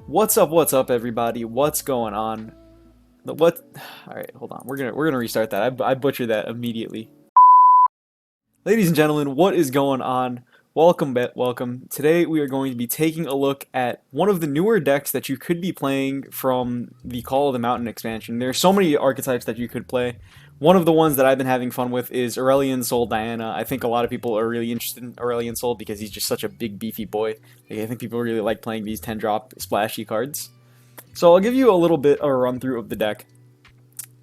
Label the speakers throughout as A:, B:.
A: What's up, everybody? What's going on? What? All right, hold on. We're gonna restart that. I butchered that immediately. Ladies and gentlemen, what is going on? Welcome back. Welcome. Today we are going to be taking a look at one of the newer decks that you could be playing from the Call of the Mountain expansion. There are so many archetypes that you could play. One of the ones that I've been having fun with is Aurelion Sol Diana. I think a lot of people are really interested in Aurelion Sol because he's just such a big, beefy boy. Like, I think people really like playing these 10-drop splashy cards. So I'll give you a little bit of a run through of the deck.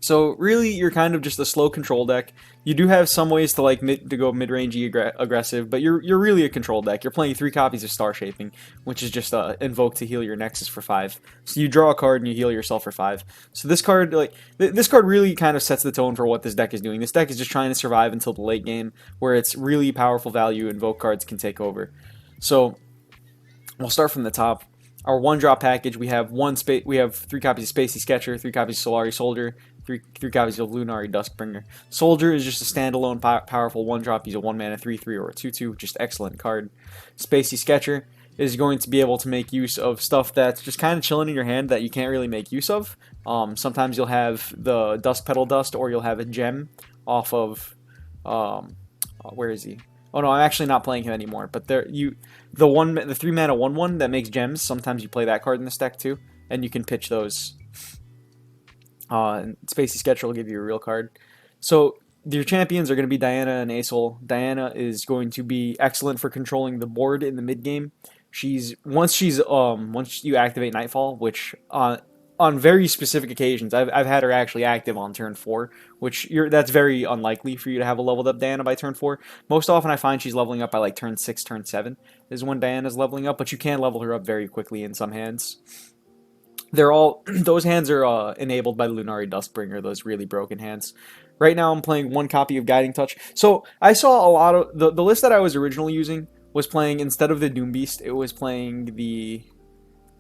A: So really, you're kind of just a slow control deck. You do have some ways to go mid-rangey aggressive, but you're really a control deck. You're playing 3 copies of Star Shaping, which is just invoke to heal your Nexus for 5. So you draw a card and you heal yourself for 5. So this card, this card really kind of sets the tone for what this deck is doing. This deck is just trying to survive until the late game, where its really powerful value invoke cards can take over. So we'll start from the top. Our 1-drop package, we have 3 copies of Spacey Sketcher, 3 copies of Solari Soldier, three copies of Lunari Duskbringer. Soldier is just a standalone powerful 1-drop. He's a 1-mana 3/3 or a 2/2, just excellent card. Spacey Sketcher is going to be able to make use of stuff that's just kind of chilling in your hand that you can't really make use of. Sometimes you'll have the Dusk Petal Dust, or you'll have a gem off of where is he? Oh no, I'm actually not playing him anymore. But the 3-mana 1/1 that makes gems. Sometimes you play that card in this deck too, and you can pitch those. Spacey Sketcher will give you a real card. So your champions are going to be Diana and ASOL. Diana is going to be excellent for controlling the board in the mid game. Once you activate Nightfall, which on very specific occasions, I've had her actually active on turn 4, that's very unlikely for you to have a leveled up Diana by turn 4. Most often I find she's leveling up by like turn 6, turn 7 is when Diana's leveling up, but you can level her up very quickly in some hands. Those hands are enabled by the Lunari Duskbringer, those really broken hands. Right now I'm playing 1 copy of Guiding Touch. So I saw a lot of the list that I was originally using was playing, instead of the Doom Beast, it was playing the,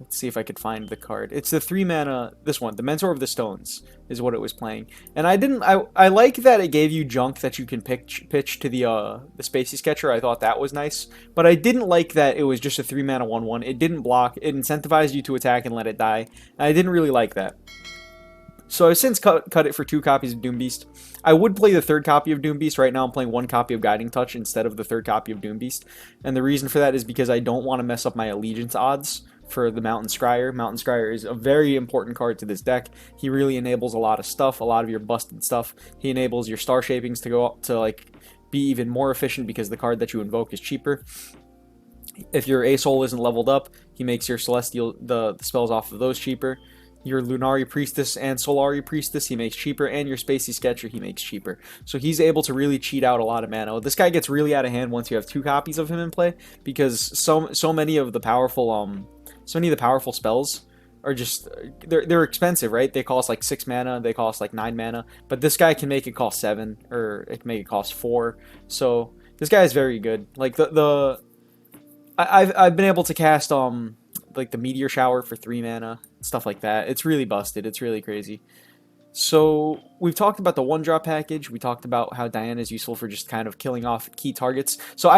A: let's see if I could find the card. It's the 3-mana, this one, the Mentor of the Stones is what it was playing. And I like that it gave you junk that you can pitch to the Spacey Sketcher. I thought that was nice. But I didn't like that it was just a 3-mana 1/1. It didn't block. It incentivized you to attack and let it die. And I didn't really like that. So I've since cut it for 2 copies of Doom Beast. I would play the 3rd copy of Doom Beast. Right now I'm playing 1 copy of Guiding Touch instead of the 3rd copy of Doom Beast. And the reason for that is because I don't want to mess up my allegiance odds for the Mountain Scryer. Mountain Scryer is a very important card to this deck. He really enables a lot of stuff, a lot of your busted stuff. He enables your Star Shapings to go up to be even more efficient because the card that you invoke is cheaper. If your ASOL isn't leveled up, he makes your Celestial, the spells off of those cheaper. Your Lunari Priestess and Solari Priestess he makes cheaper, and your Spacey Sketcher he makes cheaper. So he's able to really cheat out a lot of mana. This guy gets really out of hand once you have 2 copies of him in play, because so many of the powerful spells are just they're expensive, right? They cost like 6 mana, they cost like 9 mana, but this guy can make it cost 7, or it can make it cost 4. So this guy is very good. Like I've been able to cast like the Meteor Shower for 3 mana, stuff like that. It's really busted. It's really crazy. So we've talked about the 1-drop package. We talked about how Diana is useful for just kind of killing off key targets. So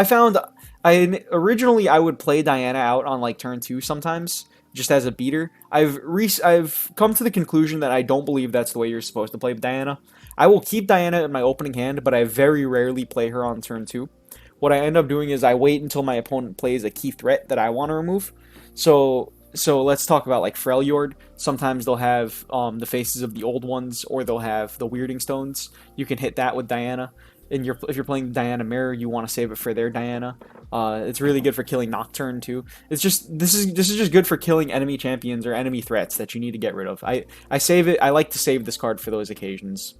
A: originally I would play Diana out on like turn 2 sometimes, just as a beater. I've come to the conclusion that I don't believe that's the way you're supposed to play Diana. I will keep Diana in my opening hand, but I very rarely play her on turn 2. What I end up doing is I wait until my opponent plays a key threat that I want to remove. So let's talk about like Freljord. Sometimes they'll have the Faces of the Old Ones, or they'll have the Weirding Stones. You can hit that with Diana. And if you're playing Diana Mirror, you want to save it for their Diana. It's really good for killing Nocturne too. This is just good for killing enemy champions or enemy threats that you need to get rid of. I save it. I like to save this card for those occasions.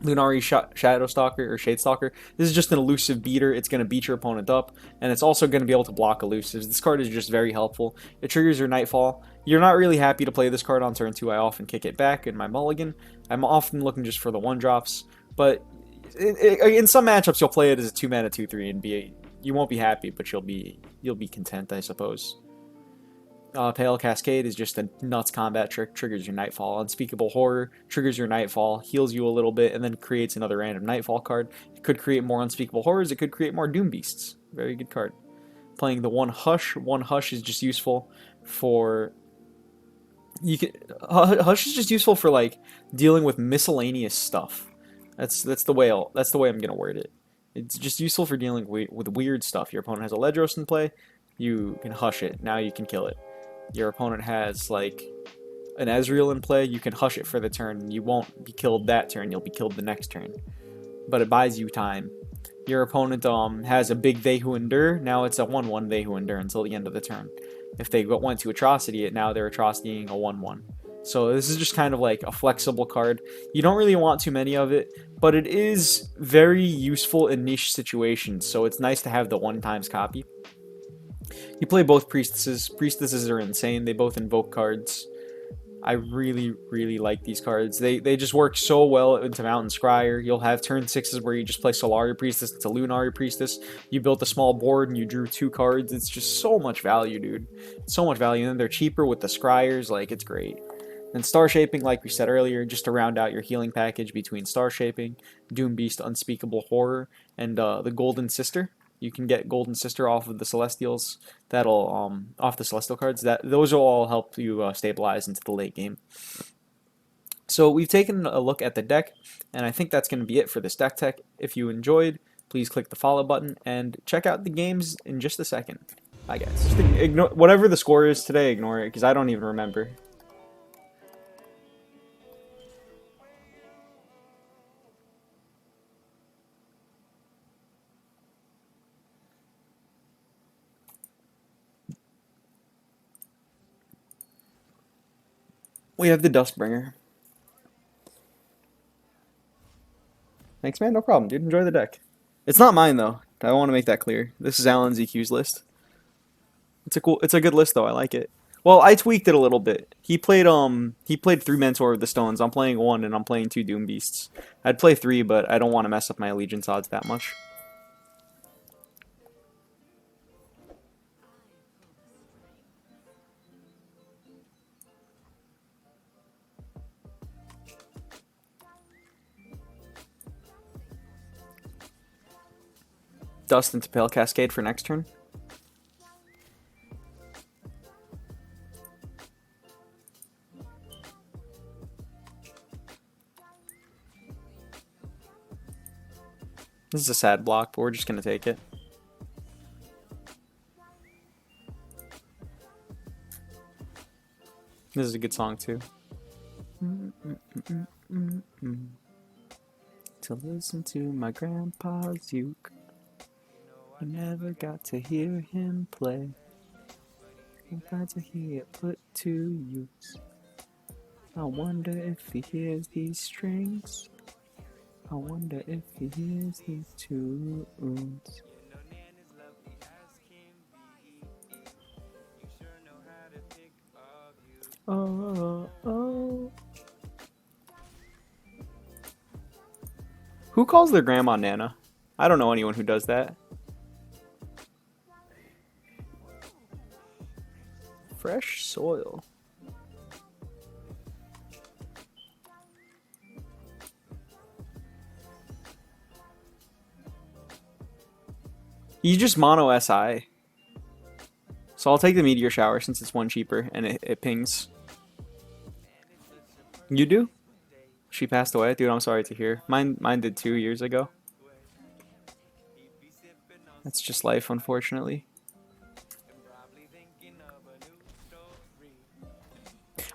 A: Lunari Shadowstalker or Shadestalker. This is just an elusive beater. It's going to beat your opponent up, and it's also going to be able to block elusives. This card is just very helpful. It triggers your Nightfall. You're not really happy to play this card on turn 2. I often kick it back in my mulligan. I'm often looking just for the 1-drops, but in some matchups you'll play it as a 2-mana 2/3 and you won't be happy, but you'll be content, I suppose. Pale Cascade is just a nuts combat trick, triggers your Nightfall. Unspeakable Horror triggers your Nightfall, heals you a little bit, and then creates another random Nightfall card. It could create more Unspeakable Horrors, it could create more Doom Beasts. Very good card. Playing the 1 Hush. 1 Hush is just useful for You can Hush is just useful for like dealing with miscellaneous stuff. That's the way I'm gonna word it. It's just useful for dealing with weird stuff. Your opponent has a Ledros in play, you can hush it. Now you can kill it. Your opponent has like an Ezreal in play, you can hush it for the turn. You won't be killed that turn. You'll be killed the next turn. But it buys you time. Your opponent has a big They Who Endure. Now it's a 1/1 They Who Endure until the end of the turn. If they went to Atrocity it, now they're Atrocitying a 1/1. So this is just kind of like a flexible card. You don't really want too many of it, but it is very useful in niche situations. So it's nice to have the 1x copy. You play both Priestesses. Priestesses are insane. They both invoke cards. I really, really like these cards. They just work so well into Mountain Scryer. You'll have turn 6s where you just play Solari Priestess into Lunari Priestess. You built a small board and you drew 2 cards. It's just so much value, dude. So much value. And then they're cheaper with the Scryers. Like, it's great. And Star Shaping, like we said earlier, just to round out your healing package between Star Shaping, Doom Beast, Unspeakable Horror, and the Golden Sister. You can get Golden Sister off of the Celestials. That'll off the Celestial cards. Those will all help you stabilize into the late game. So we've taken a look at the deck, and I think that's going to be it for this deck tech. If you enjoyed, please click the follow button and check out the games in just a second. Bye guys. Just ignore whatever the score is today. Ignore it because I don't even remember. We have the Dustbringer. Thanks, man. No problem, dude. Enjoy the deck. It's not mine though. I want to make that clear. This is Alan ZQ's list. It's a good list though. I like it. Well, I tweaked it a little bit. He played 3 Mentor of the Stones. I'm playing 1 and I'm playing 2 Doom Beasts. I'd play 3, but I don't want to mess up my allegiance odds that much. Dust into Pale Cascade for next turn. This is a sad block, but we're just going to take it. This is a good song, too. To listen to my grandpa's uke. I never got to hear him play. I'm glad to hear it put to use. I wonder if he hears these strings. I wonder if he hears these tunes. Oh, oh. Who calls their grandma Nana? I don't know anyone who does that. Fresh soil. You just mono SI. So I'll take the Meteor Shower since it's 1 cheaper and it pings. You do? She passed away? Dude, I'm sorry to hear. Mine did 2 years ago. That's just life, unfortunately.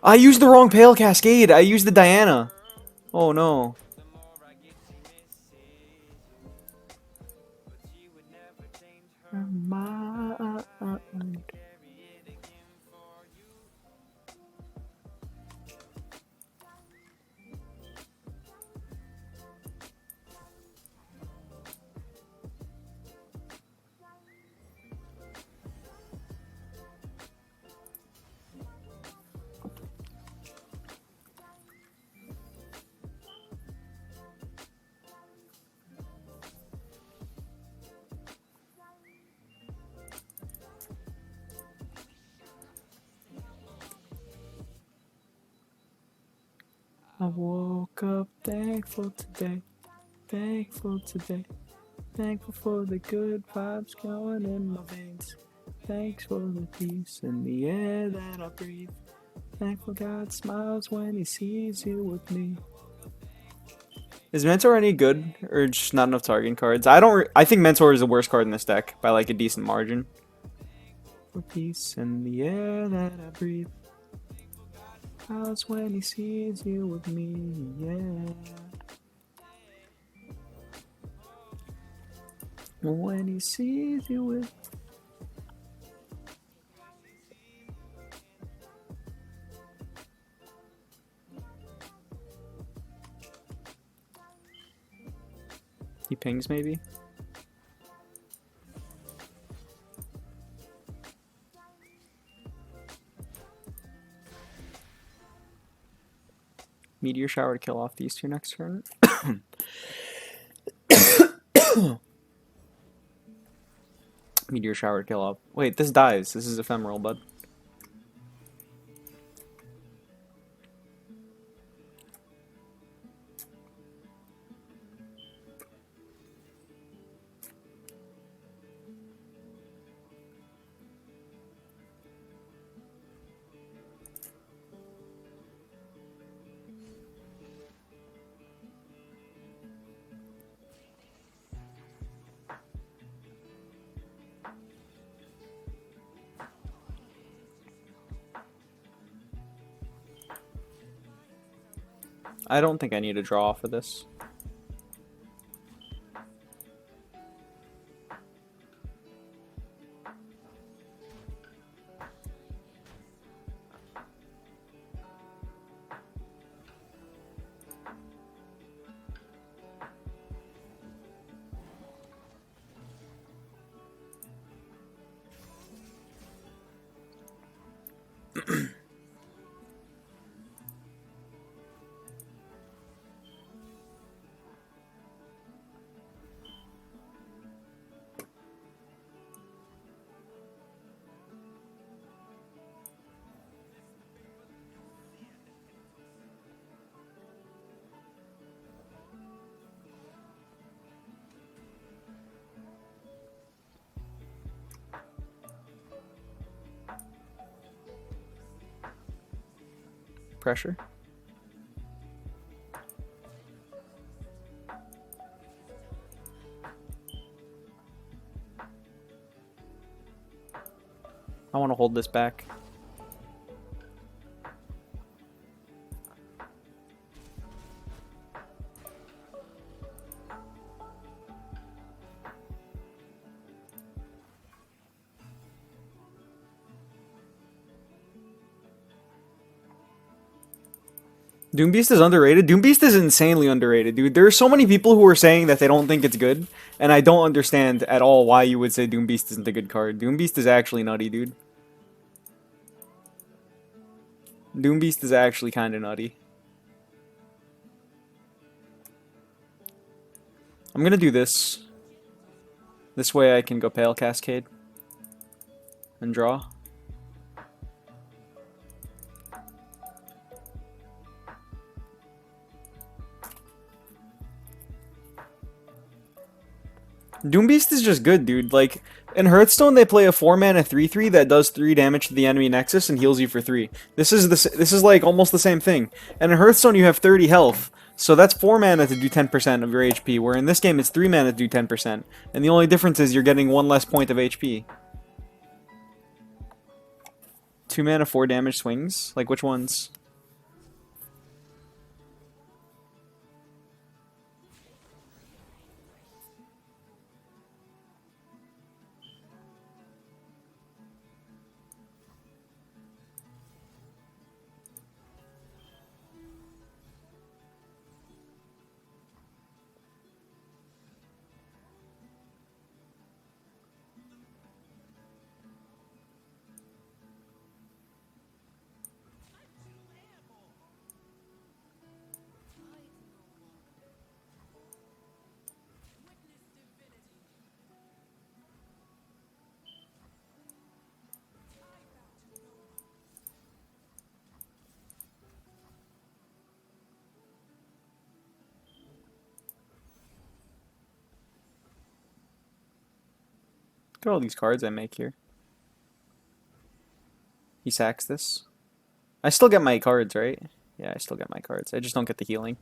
A: I used the wrong Pale Cascade! I used the Diana! Oh no. I woke up thankful today, thankful today, thankful for the good vibes going in my veins, thanks for the peace in the air that I breathe, Thankful God smiles when he sees you with me. Is Mentor any good, or just not enough targeting cards? I think Mentor is the worst card in this deck by like a decent margin. For peace in the air that I breathe. Smiles when he sees you with me, yeah. When he sees you with. He pings maybe. Meteor Shower to kill off these two next turn. Meteor Shower to kill off. Wait, this dies. This is ephemeral, bud. I don't think I need a draw for this. Pressure. I want to hold this back. Doombeast is underrated. Doombeast is insanely underrated, dude. There are so many people who are saying that they don't think it's good, and I don't understand at all why you would say Doombeast isn't a good card. Doombeast is actually nutty, dude. Doombeast is actually kind of nutty. I'm gonna do this. This way I can go Pale Cascade and draw. Doombeast is just good, dude. Like, in Hearthstone, they play a 4-mana 3/3 that does 3 damage to the enemy Nexus and heals you for 3. This is like almost the same thing. And in Hearthstone, you have 30 health, so that's 4 mana to do 10% of your HP. Where in this game, it's 3 mana to do 10%, and the only difference is you're getting 1 less point of HP. 2 mana, 4 damage swings. Like which ones? Look at all these cards I make here. He sacks this. I still get my cards, right? Yeah, I still get my cards. I just don't get the healing.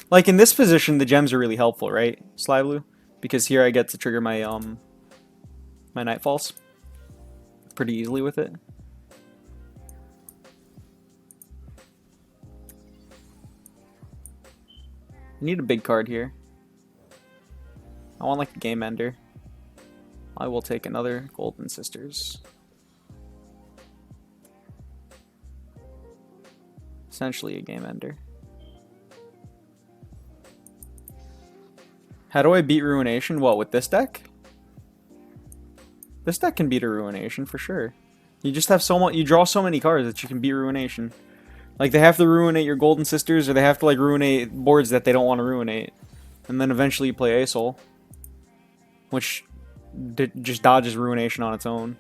A: Like in this position, the gems are really helpful, right, Sly Blue? Because here I get to trigger my Nightfalls pretty easily with it. I need a big card here. I want like a game ender. I will take another Golden Sisters. Essentially a game ender. How do I beat Ruination? What, with this deck? This deck can beat a Ruination for sure. You just have so much. You draw so many cards that you can beat Ruination. Like they have to ruinate your Golden Sisters, or they have to like ruinate boards that they don't want to ruinate, and then eventually you play ASOL, which just dodges Ruination on its own.